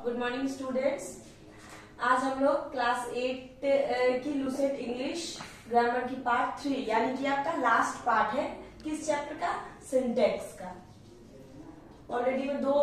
Good morning students. आज हम लोग क्लास 8 की लूसेंट इंग्लिश ग्रामर की पार्ट 3 यानी कि आपका लास्ट पार्ट है। किस चैप्टर का? सिंटेक्स का। ऑलरेडी मैं 2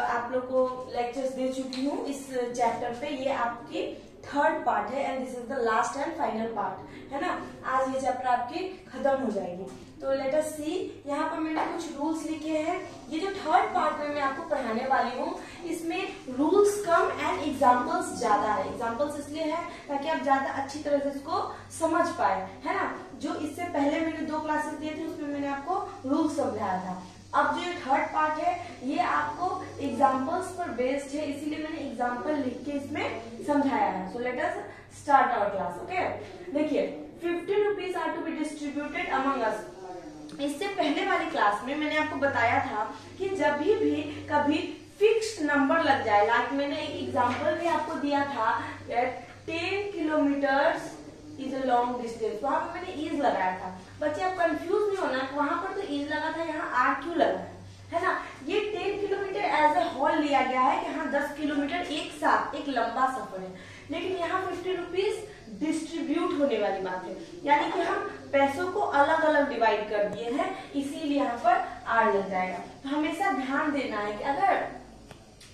आप लोग को लेक्चर्स दे चुकी हूँ इस चैप्टर पे। ये आपकी 3rd पार्ट है and this is the last and final part, है ना। आज ये चैप्टर आपकी खत्म हो जाएगी। तो लेट अस सी, यहाँ पर मैंने कुछ रूल्स लिखे हैं। ये जो 3rd पार्ट में मैं आपको पढ़ाने वाली हूँ, इसमें रूल्स कम एंड एग्जाम्पल्स ज्यादा है। एग्जाम्पल्स इसलिए है ताकि आप ज्यादा अच्छी तरह से इसको समझ पाए, है ना। जो इससे पहले मैंने 2 क्लासेस दिए थे उसमें मैंने आपको रूल्स समझाया था। अब जो ये 3rd पार्ट है ये आपको एग्जाम्पल्स पर बेस्ड है, इसीलिए मैंने एग्जाम्पल लिख के इसमें समझाया है। So let us start our class. Okay, देखिए 50 rupees are to be distributed among us. इससे पहले वाली क्लास में मैंने आपको बताया था कि जब भी कभी फिक्स्ड नंबर लग जाए, लाइक मैंने एक एग्जाम्पल भी आपको दिया था 10 kilometre is a long distance. वहां पर मैंने इज लगाया था। बच्चे आप कंफ्यूज नहीं होना, वहां पर तो इज लगा था, यहाँ आर क्यों लगा है ना। ये 10 किलोमीटर एज ए होल लिया गया है कि हाँ 10 किलोमीटर एक साथ एक लंबा सफर है, लेकिन यहाँ 50 रुपीज डिस्ट्रीब्यूट होने वाली बात है, यानी कि हम पैसों को अलग अलग डिवाइड कर दिए हैं, इसीलिए यहाँ पर आर लग जाएगा। तो हमेशा ध्यान देना है कि अगर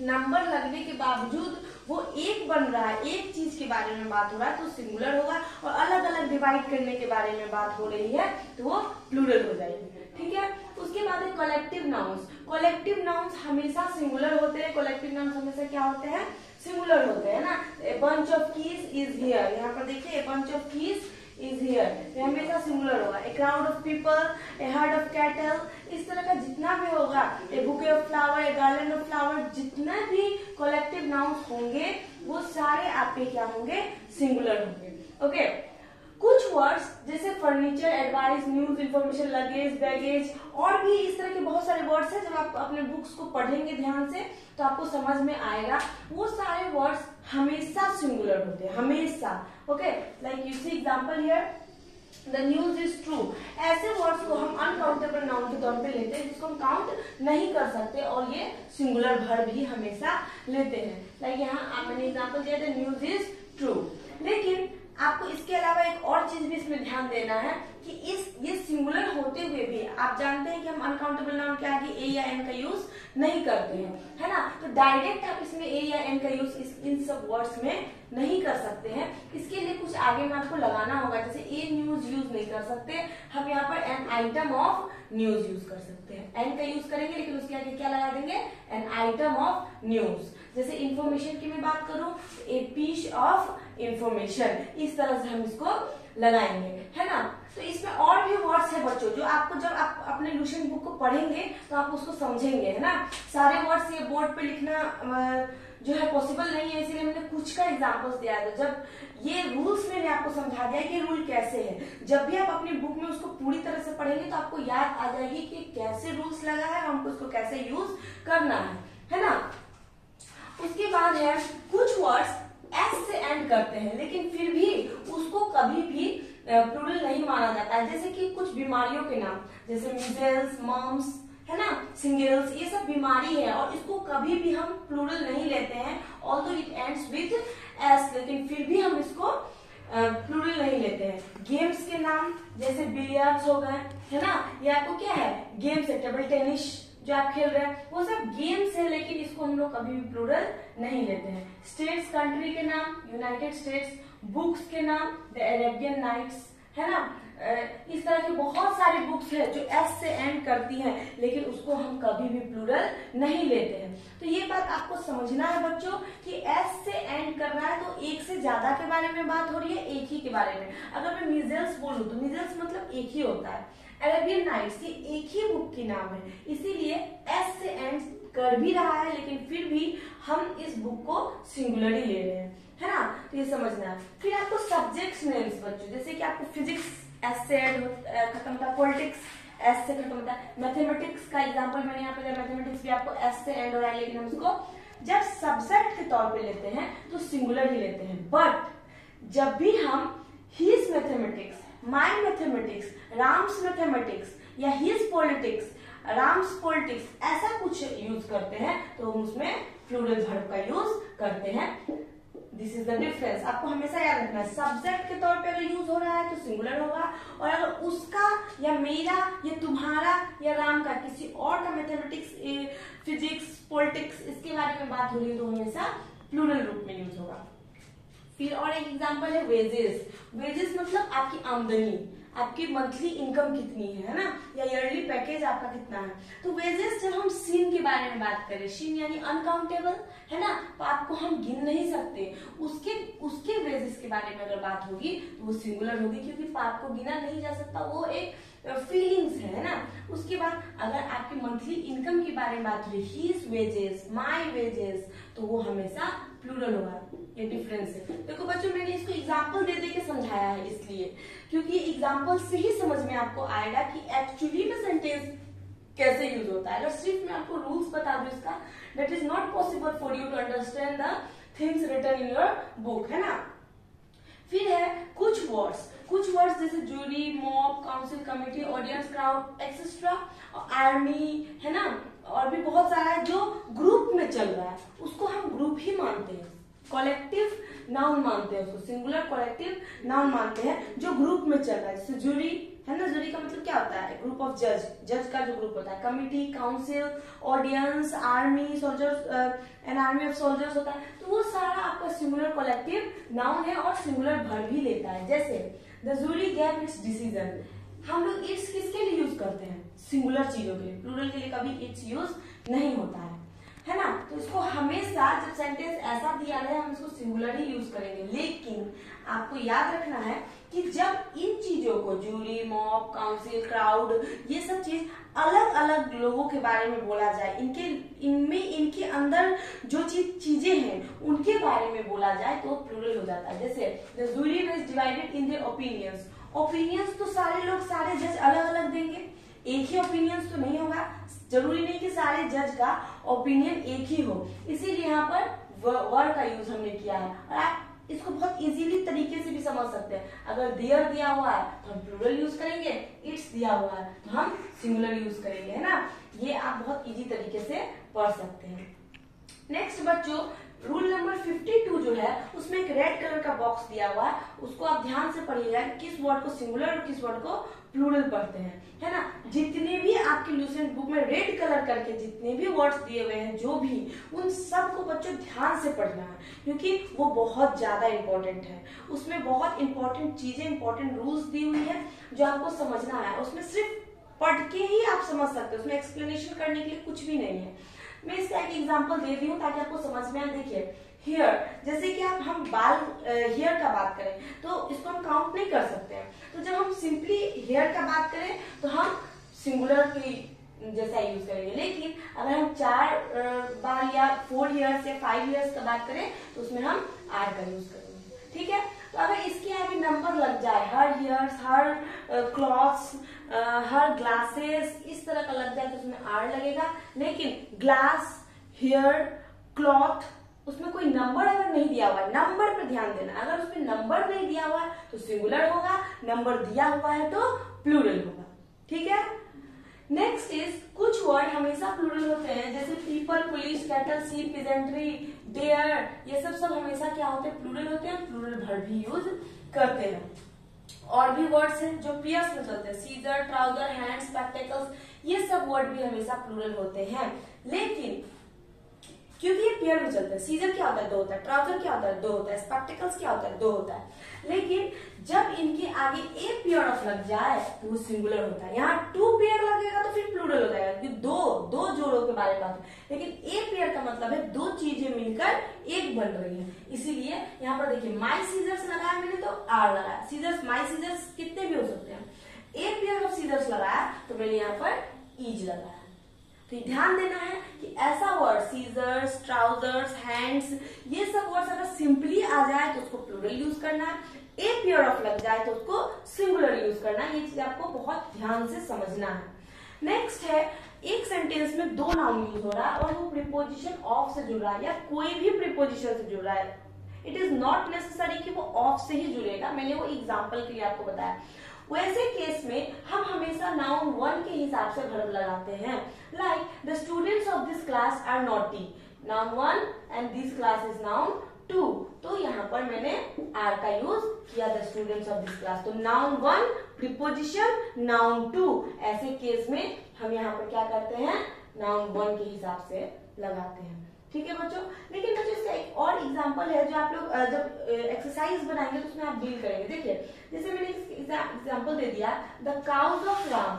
नंबर लगने के बावजूद वो एक बन रहा है, एक चीज के बारे में बात हो रहा है तो सिंगुलर होगा, और अलग अलग डिवाइड करने के बारे में बात हो रही है तो वो प्लूरल हो जाएगी। ठीक है, उसके बाद है कलेक्टिव नाउन्स। कलेक्टिव नाउन्स हमेशा सिंगुलर होते हैं। कलेक्टिव नाउन्स हमेशा क्या होते हैं? सिंगुलर होते हैं ना। A bunch of keys is here, यहाँ पर देखिए a bunch of keys is here, ये हमेशा सिंगुलर होगा। A crowd of people, a herd of cattle, इस तरह का जितना भी होगा, a bouquet of flower, a garland of flower, जितना भी कलेक्टिव नाउन्स होंगे वो सारे आपके क्या होंगे? सिंगुलर होंगे। ओके, कुछ वर्ड्स जैसे furniture, advice, news, information, luggage, baggage और भी इस तरह के बहुत सारे वर्ड्स हैं। जब आप अपने बुक्स को पढ़ेंगे ध्यान से तो आपको समझ में आएगा, वो सारे वर्ड्स हमेशा सिंगुलर होते हैं, हमेशा। Okay, like you see example here, the news is true. ऐसे वर्ड्स को हम अनकाउंटेबल नाउन के तौर पे लेते हैं जिसको हम काउंट नहीं कर सकते, और ये सिंगुलर वर्ब भी हमेशा लेते हैं। लाइक यहाँ मैंने एग्जांपल दिया था न्यूज इज ट्रू। लेकिन आपको इसके अलावा एक और चीज भी इसमें ध्यान देना है कि ये सिंगुलर होते हुए भी आप जानते हैं कि हम अनकाउंटेबल नाउन के आगे ए या एन का यूज नहीं करते हैं, है ना। तो डायरेक्ट आप इसमें ए या एन का यूज इन सब वर्ड्स में नहीं कर सकते हैं। इसके लिए कुछ आगे में आपको लगाना होगा, जैसे ए न्यूज यूज नहीं कर सकते हम, यहाँ पर an item of news use कर सकते हैं। एन का यूज करेंगे लेकिन उसके आगे क्या लगा देंगे? An item of news. जैसे इंफॉर्मेशन की मैं बात करूं, ए पीस ऑफ इंफॉर्मेशन, इस तरह से हम इसको लगाएंगे, है ना। तो इसमें और भी वर्ड्स है बच्चों, जो आपको जब आप अपने लूसेंट बुक को पढ़ेंगे तो आप उसको समझेंगे, है ना। सारे वर्ड्स ये बोर्ड पे लिखना जो है पॉसिबल नहीं है, इसीलिए मैंने कुछ का एग्जांपल्स दिया था। जब ये रूल्स मैंने आपको समझा दिया कि रूल कैसे है, जब भी आप अपनी बुक में उसको पूरी तरह से पढ़ेंगे तो आपको याद आ जाएगी कि कैसे रूल्स लगा है, हमको उसको कैसे यूज करना है ना। उसके बाद है कुछ वर्ड्स एस से एंड करते हैं लेकिन फिर भी उसको कभी भी प्लूरल नहीं माना जाता है। जैसे कि कुछ बीमारियों के नाम, जैसे मीजल्स, मम्स, है ना, सिंगल्स, ये सब बीमारी है और इसको कभी भी हम प्लूरल नहीं लेते हैं, although it ends with S, लेकिन फिर भी हम इसको प्लूरल नहीं लेते हैं। गेम्स के नाम जैसे बिलियर्ड्स हो गए, है ना, ये आपको क्या है? गेम्स है। टेबल टेनिस जो आप खेल रहे हैं वो सब गेम्स है, लेकिन इसको हम लोग कभी भी प्लूरल नहीं लेते हैं। स्टेट्स, कंट्री के नाम यूनाइटेड स्टेट्स, बुक्स के नाम द अरेबियन नाइट्स, है ना। इस तरह की बहुत सारी बुक्स है जो एस से एंड करती हैं, लेकिन उसको हम कभी भी प्लूरल नहीं लेते हैं। तो ये बात आपको समझना है बच्चों कि एस से एंड कर रहा है तो एक से ज्यादा के बारे में बात हो रही है, एक ही के बारे में। अगर मैं मीजल्स बोलूं तो मीजल्स मतलब एक ही होता है। अरेबियन नाइट्स ये एक ही बुक की नाम है, इसीलिए एस से एंड कर भी रहा है, लेकिन फिर भी हम इस बुक को सिंगुलरली ले रहे हैं, है ना। तो ये समझना है। फिर आपको सब्जेक्ट्स नेम्स बच्चों, जैसे कि आपको फिजिक्स एस से खत्म होता है, पॉलिटिक्स एस से खत्म होता है, मैथमेटिक्स का एग्जांपल मैंने यहाँ पे दिया, मैथमेटिक्स भी आपको एस से एंड हो रहा है, लेकिन हम इसको जब सब्जेक्ट के तौर पे लेते हैं तो सिंगुलर ही लेते हैं। बट जब भी हम हिज मैथमेटिक्स, माई मैथमेटिक्स, राम्स मैथमेटिक्स या हिज पॉलिटिक्स, राम्स पॉलिटिक्स ऐसा कुछ यूज करते हैं तो हम उसमें प्लूरल वर्ब का यूज करते हैं। This is the difference. आपको हमेशा याद रखना है, सब्जेक्ट के तौर पे अगर यूज हो रहा है तो सिंगुलर होगा, और अगर उसका या मेरा या तुम्हारा या राम का किसी और का मैथमेटिक्स, फिजिक्स, पॉलिटिक्स इसके बारे में बात हो रही है तो हमेशा प्लूरल रूप में यूज होगा। फिर और एक एग्जांपल है वेजेस। वेजेस मतलब आपकी आमदनी, आपकी मंथली इनकम कितनी है ना, या ईयरली पैकेज आपका कितना है। तो वेजेस जब हम सिन के बारे में बात करें, सिन यानी अनकाउंटेबल है ना, तो आपको हम गिन नहीं सकते, उसके वेजेस के बारे में अगर बात होगी तो वो सिंगुलर होगी, क्योंकि पाप को गिना नहीं जा सकता, वो एक फीलिंग्स है ना। उसके बाद अगर आपकी मंथली इनकम के बारे में बात हुई, हिज वेजेस, माय वेजेस, तो वो हमेशा प्लूरल होगा। ये डिफरेंस है। देखो बच्चों, मैंने इसको एग्जांपल दे दे के समझाया है, इसलिए क्योंकि एग्जांपल से ही समझ में आपको आएगा कि एक्चुअली में सेंटेंस कैसे यूज होता है। अगर सिर्फ मैं आपको रूल्स बता दूं इसका, that is not possible for you to understand the things written in your book, है ना। फिर है कुछ वर्ड्स जैसे jury, mob, council, committee, audience, crowd etcetera, army, है ना, और भी बहुत सारा है जो ग्रुप में चल रहा है, उसको हम ग्रुप ही मानते हैं, कलेक्टिव नाउन मानते हैं उसको, सिंगुलर कलेक्टिव नाउन मानते हैं जो ग्रुप में चल रहा है। जैसे जूरी है ना, जूरी का मतलब क्या होता है, ग्रुप ऑफ जज का जो ग्रुप होता है। Committee, council, audience, army, soldiers, an army of soldiers होता है। तो वो सारा आपका सिंगुलर कलेक्टिव नाउन है और सिंगुलर वर्ब भी लेता है। जैसे the jury gave its decision, हम लोग इट्स किसके लिए यूज करते हैं, सिंगुलर चीजों के लिए, प्लूरल के लिए कभी इट्स यूज नहीं होता है ना। तो इसको हमेशा जब सेंटेंस ऐसा दिया है हम इसको सिंगुलर ही यूज करेंगे। लेकिन आपको याद रखना है कि जब इन चीजों को, जूरी, मॉब, काउंसिल, क्राउड, ये सब चीज अलग अलग लोगों के बारे में बोला जाए, इनके अंदर जो चीजें हैं उनके बारे में बोला जाए तो प्लूरल हो जाता है। जैसे the jury was divided in their opinions, opinions तो सारे लोग, सारे जज अलग अलग देंगे, एक ही ओपिनियंस तो नहीं होगा, जरूरी नहीं कि सारे जज का ओपिनियन एक ही हो, इसीलिए यहाँ पर वर्ड का यूज हमने किया है। और आप इसको बहुत इजीली तरीके से भी समझ सकते हैं। अगर देयर दिया हुआ है तो हम प्लूरल यूज करेंगे, इट्स दिया हुआ है तो हम सिंगुलर यूज करेंगे, है ना। ये आप बहुत इजी तरीके से पढ़ सकते हैं। नेक्स्ट बच्चों, रूल नंबर 52 जो है उसमें एक रेड कलर का बॉक्स दिया हुआ है, उसको आप ध्यान से पढ़िएगा किस वर्ड को सिंगुलर और किस वर्ड को प्लूरल पढ़ते हैं, है ना। जितने भी आपके लुसेंट बुक में रेड कलर करके जितने भी वर्ड्स दिए हुए हैं, जो भी, उन सब को बच्चों ध्यान से पढ़ना है, क्योंकि वो बहुत ज्यादा इंपॉर्टेंट है। उसमें बहुत इंपॉर्टेंट चीजें, इंपॉर्टेंट रूल्स दी हुई है जो आपको समझना है। उसमें सिर्फ पढ़ के ही आप समझ सकते हो, उसमें एक्सप्लेनेशन करने के लिए कुछ भी नहीं है। मैं इसका एक एग्जांपल दे रही हूँ ताकि आपको समझ में आए। देखिए हेयर, जैसे कि आप हम बाल, हेयर का बात करें तो इसको हम काउंट नहीं कर सकते हैं। तो जब हम सिंपली हेयर का बात करें तो हम सिंगुलर की जैसा यूज करेंगे। लेकिन अगर हम 4 बाल या 4 ईयर्स या 5 ईयर्स का बात करें तो उसमें हम आर का यूज करेंगे, ठीक है। तो अगर इसके आगे नंबर लग जाए, हर ईयर्स, हर क्लॉथ्स, हर ग्लासेस, इस तरह का लग जाए तो उसमें आर लगेगा। लेकिन ग्लास, हेयर, क्लॉथ, उसमें कोई नंबर अगर नहीं दिया हुआ है, नंबर पर ध्यान देना, अगर उसमें नंबर नहीं दिया हुआ है तो सिंगुलर होगा, नंबर दिया हुआ है तो प्लूरल होगा, ठीक है। नेक्स्ट इज, कुछ वर्ड हमेशा प्लूरल होते हैं, जैसे पीपल, पुलिस, कैटल, सीप, पिजेंट्री, डेयर, ये सब हमेशा क्या होते हैं, प्लूरल होते हैं, प्लूरल वर्ब भी यूज करते हैं। और भी वर्ड्स हैं जो पेयर्स में चलते हैं, सीजर, ट्राउजर, हैंड, स्पेक्टेकल्स, ये सब वर्ड भी हमेशा प्लूरल होते हैं। लेकिन क्योंकि ये पेयर में चलते हैं, सीजर क्या होता है, 2 होता है, ट्राउजर क्या होता है, 2 होता है, स्पेक्टेकल्स क्या होता है, 2 होता है। लेकिन जब इनके आगे ए पेयर ऑफ लग जाए तो वो सिंगुलर होता है। यहाँ 2 पेयर लगेगा तो फिर प्लूरल हो जाएगा, क्योंकि दो जोड़ों के बारे में बात है। लेकिन ए पेयर का मतलब है 2 चीजें मिलकर एक बन रही है, इसीलिए यहाँ पर देखिए माई सीजर्स लगाया मैंने तो आर लगाया, सीजर्स, माई सीजर्स कितने भी हो सकते हैं। ए पेयर ऑफ सीजर्स लगाया तो मैंने यहाँ पर ईज लगाया। तो ध्यान देना है कि ऐसा वर्ड, सीजर्स, ट्राउजर्स, हैंड्स, ये सब वर्ड्स अगर सिंपली आ जाए तो उसको प्लूरल यूज करना है, ए पेयर ऑफ लग जाए तो उसको सिंगुलर यूज करना है। ये चीज आपको बहुत ध्यान से समझना है। नेक्स्ट है, एक सेंटेंस में 2 नाउन यूज हो रहा है और वो प्रीपोजिशन ऑफ से जुड़ रहा है या कोई भी प्रीपोजिशन से जुड़ रहा है। इट इज नॉट नेसेसरी कि वो ऑफ से ही जुड़ेगा, मैंने वो एग्जाम्पल के लिए आपको बताया। वैसे केस में हम हमेशा नाउन 1 के हिसाब से वर्ब लगाते हैं। Like the students of this class are naughty, noun 1 and this class is noun 2। तो यहाँ पर मैंने आर का यूज किया the students of this class. तो नाउन 1 प्रीपोजिशन नाउन 2, ऐसे केस में हम यहाँ पर क्या करते हैं, नाउन 1 के हिसाब से लगाते हैं। ठीक है बच्चों। लेकिन बच्चों इसका एक और एग्जांपल है जो आप लोग जब एक्सरसाइज बनाएंगे तो उसमें आप डील करेंगे। देखिए जैसे मैंने एग्जांपल दे दिया, the cows of Ram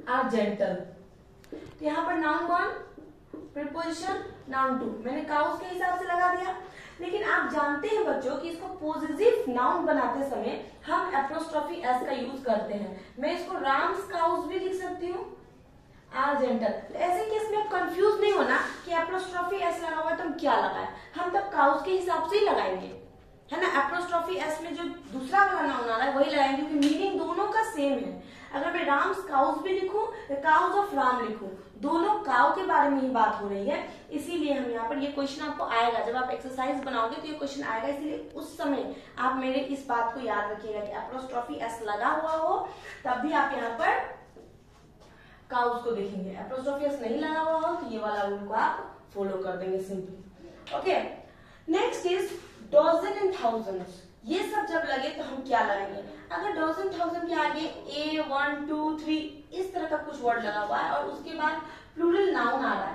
are gentle. तो यहाँ पर नाउन 1 प्रीपोजिशन नाउन 2 मैंने काउज के हिसाब से लगा दिया। लेकिन आप जानते हैं बच्चों कि इसको पॉजिटिव नाउन बनाते समय हम एप्रोस्ट्रोफी एस का यूज करते हैं। मैं इसको राम्स काउज भी लिख सकती हूँ, आर जेंटल। तो ऐसे केस में कंफ्यूज नहीं होना कि एप्रोस्ट्रोफी एस लगा हुआ है तो हम क्या लगाएं, हम तब काउज के हिसाब से ही लगाएंगे, है ना। एप्रोस्ट्रोफी एस में जो दूसरा वाला नाउन आ रहा है वही लगाएंगे, क्योंकि मीनिंग दोनों का सेम है। अगर मैं राम्स काउज भी लिखूं या काउज ऑफ राम लिखूं, दोनों काउ के बारे में ही बात हो रही है। इसीलिए हम यहाँ पर ये क्वेश्चन आपको आएगा, जब आप एक्सरसाइज बनाओगे तो ये क्वेश्चन आएगा। इसलिए उस समय आप मेरे इस बात को याद रखिएगा कि एप्रोस्ट्रोफी एस लगा हुआ हो तब भी आप यहाँ पर काउज को देखेंगे। एप्रोस्ट्रोफी एस नहीं लगा हुआ हो तो ये वाला रूल को आप फॉलो कर देंगे simply. Okay, next is dozen and thousands. ये सब जब लगे तो हम क्या लगाएंगे, अगर डजन थाउजेंड के आगे ए 1 2 3 इस तरह का कुछ वर्ड लगा हुआ है और उसके बाद प्लूरल नाउन आ रहा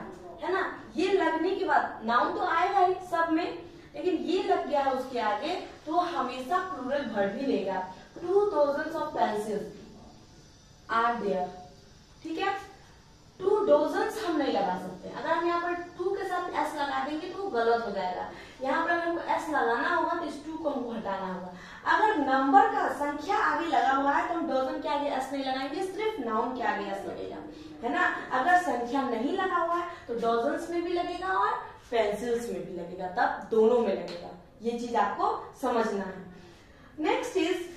है ना, ये लगने के बाद नाउन तो आएगा ही सब में, लेकिन ये लग गया है उसके आगे तो हमेशा प्लूरल वर्ड ही लेगा। 2000 ऑफ पेंसिल्स आर देयर। ठीक है, 2 डजन्स हम नहीं लगा सकते। अगर हम यहाँ पर 2 के साथ एस लगा देंगे तो वो गलत हो जाएगा। यहाँ पर अगर हमको एस लगाना होगा तो इस 2 को हमको हटाना होगा। अगर नंबर का संख्या आगे लगा हुआ है तो हम डजन के आगे एस नहीं लगाएंगे, सिर्फ नाउन के आगे एस लगेगा, है ना। अगर संख्या नहीं लगा हुआ है तो डजन्स में भी लगेगा और पेंसिल्स में भी लगेगा, तब दोनों में लगेगा। ये चीज आपको समझना है। नेक्स्ट इज,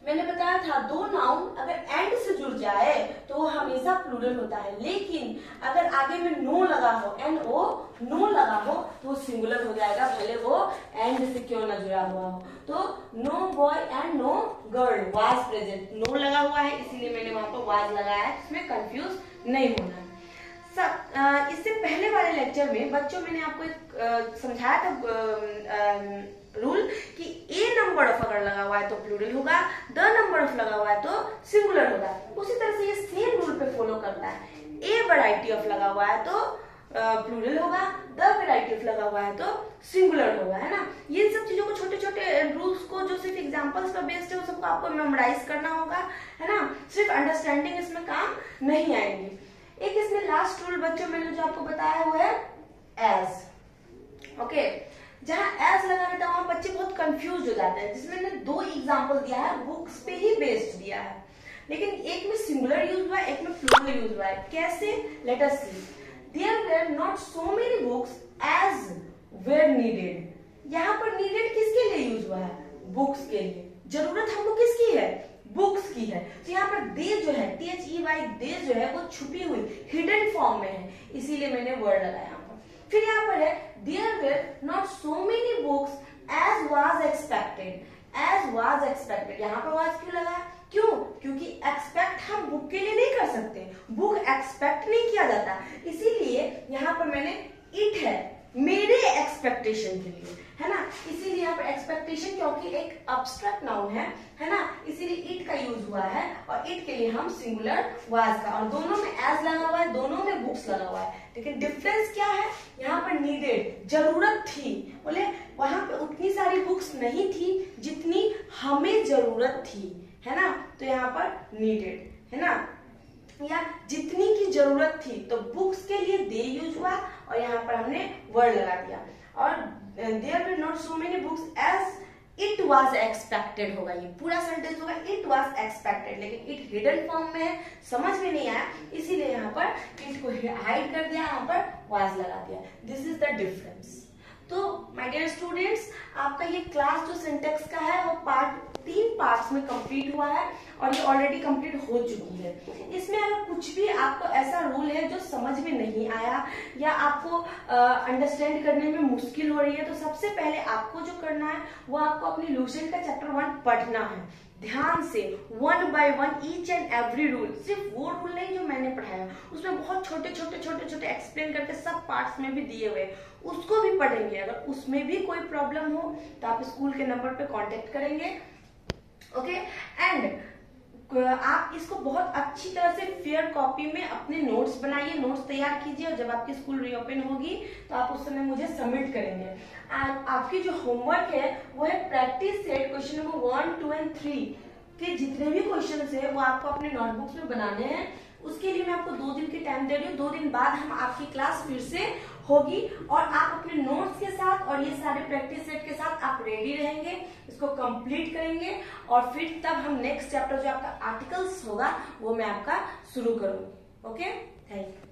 मैंने बताया था 2 नाउन अगर एंड से जुड़ जाए तो वो हमेशा प्लूरल होता है, लेकिन अगर आगे में नो लगा हो, एन ओ नो लगा हो तो वो सिंगुलर हो जाएगा, भले वो एंड से क्यों ना जुड़ा हुआ हो। तो no boy and no girl was present, no लगा हुआ है इसीलिए मैंने वहां पर वाज लगाया है, इसमें कंफ्यूज नहीं होना है। इससे पहले वाले लेक्चर में बच्चों मैंने आपको एक समझाया था रूल कि ए नंबर ऑफ अगर लगा हुआ है तो प्लूरल होगा, द नंबर ऑफ लगा हुआ है तो सिंगुलर होगा। उसी तरह से ये सेम रूल पे फॉलो करता है। ए वैरायटी ऑफ लगा हुआ है तो प्लूरल होगा, द वैरायटी ऑफ लगा हुआ है तो सिंगुलर होगा, है ना। ये सब चीजों को, छोटे छोटे रूल्स को जो सिर्फ एग्जांपल्स पर बेस्ड है वो सबको आपको मेमोराइज करना होगा, है ना। सिर्फ अंडरस्टैंडिंग इसमें काम नहीं आएंगे। एक इसमें लास्ट रूल बच्चों मैंने जो आपको बताया वो है एज। ओके, जहां एज लगा रहता है वहां बच्चे बहुत कंफ्यूज हो जाते हैं। जिसमें मैंने 2 एग्जांपल दिया है, बुक्स पे ही बेस्ड दिया है, लेकिन एक में सिंगुलर यूज हुआ है, एक में प्लूरल यूज हुआ है। कैसे, let us see. There were not so many books as were needed. यहाँ पर नीडेड किसके लिए यूज हुआ है, बुक्स के लिए। जरूरत हमको किसकी है, बुक्स की है। तो यहाँ पर दे जो है, THEY दे जो है वो छुपी हुई हिडन फॉर्म में है, इसीलिए मैंने वर्ड लगाया यहाँ पर। फिर यहाँ पर है there were not so many books as was expected. As was expected, यहाँ पर वाज क्यों लगा, क्यों, क्योंकि एक्सपेक्ट हम बुक के लिए नहीं कर सकते, बुक एक्सपेक्ट नहीं किया जाता, इसीलिए यहाँ पर मैंने इट है मेरे एक्सपेक्टेशन के लिए, है ना। इसीलिए यहाँ पर एक्सपेक्टेशन क्योंकि एक एब्स्ट्रैक्ट नाउन है ना, इसीलिए इट का यूज हुआ है और इट के लिए हम सिंगुलर वाज का, और दोनों में एज लगा हुआ है, दोनों में बुक्स लगा हुआ है। लेकिन डिफरेंस क्या है, यहाँ पर नीडेड जरूरत थी, बोले वहां पे उतनी सारी बुक्स नहीं थी जितनी हमें जरूरत थी, है ना। तो यहाँ पर नीडेड, है ना, या जितनी की जरूरत थी, तो बुक्स के लिए दे यूज हुआ और यहाँ पर हमने वर्ड लगा दिया। और there were not so many books as it was expected होगा, ये पूरा सेंटेंस होगा इट वाज एक्सपेक्टेड, लेकिन इट हिडन फॉर्म में है, समझ में नहीं आया, इसीलिए यहाँ पर इट को हाइड कर दिया, यहाँ पर वाज लगा दिया। This is the difference. तो माय डियर स्टूडेंट्स, आपका ये क्लास जो सिंटेक्स का है वो 3 पार्ट्स में कंप्लीट हुआ है और ये ऑलरेडी कंप्लीट हो चुकी है। इसमें अगर कुछ भी आपको ऐसा रूल है जो समझ में नहीं आया या आपको अंडरस्टैंड करने में मुश्किल हो रही है, तो सबसे पहले आपको जो करना है वो आपको अपनी लूसेंट का चैप्टर 1 पढ़ना है। ध्यान से 1 by 1 each and every rule, सिर्फ वो रूल नहीं जो मैंने पढ़ाया, उसमें बहुत छोटे छोटे एक्सप्लेन करके सब पार्ट्स में भी दिए हुए, उसको भी पढ़ेंगे। अगर उसमें भी कोई प्रॉब्लम हो तो आप स्कूल के नंबर पे कांटेक्ट करेंगे, ओके। एंड आप इसको बहुत अच्छी तरह से फेयर कॉपी में अपने नोट्स बनाइए, नोट्स तैयार कीजिए, और जब आपकी स्कूल रीओपन होगी तो आप उस समय मुझे सबमिट करेंगे। आपकी जो होमवर्क है वो है practice set question number 1, 2 and 3 के जितने भी क्वेश्चन है वो आपको अपने नोटबुक्स में बनाने हैं। उसके लिए मैं आपको 2 दिन की टाइम दे रही हूँ। 2 दिन बाद हम आपकी क्लास फिर से होगी और आप अपने नोट्स के साथ और ये सारे प्रैक्टिस सेट के साथ आप रेडी रहेंगे, इसको कंप्लीट करेंगे, और फिर तब हम नेक्स्ट चैप्टर जो आपका आर्टिकल्स होगा वो मैं आपका शुरू करूंगी। Okay, thank you.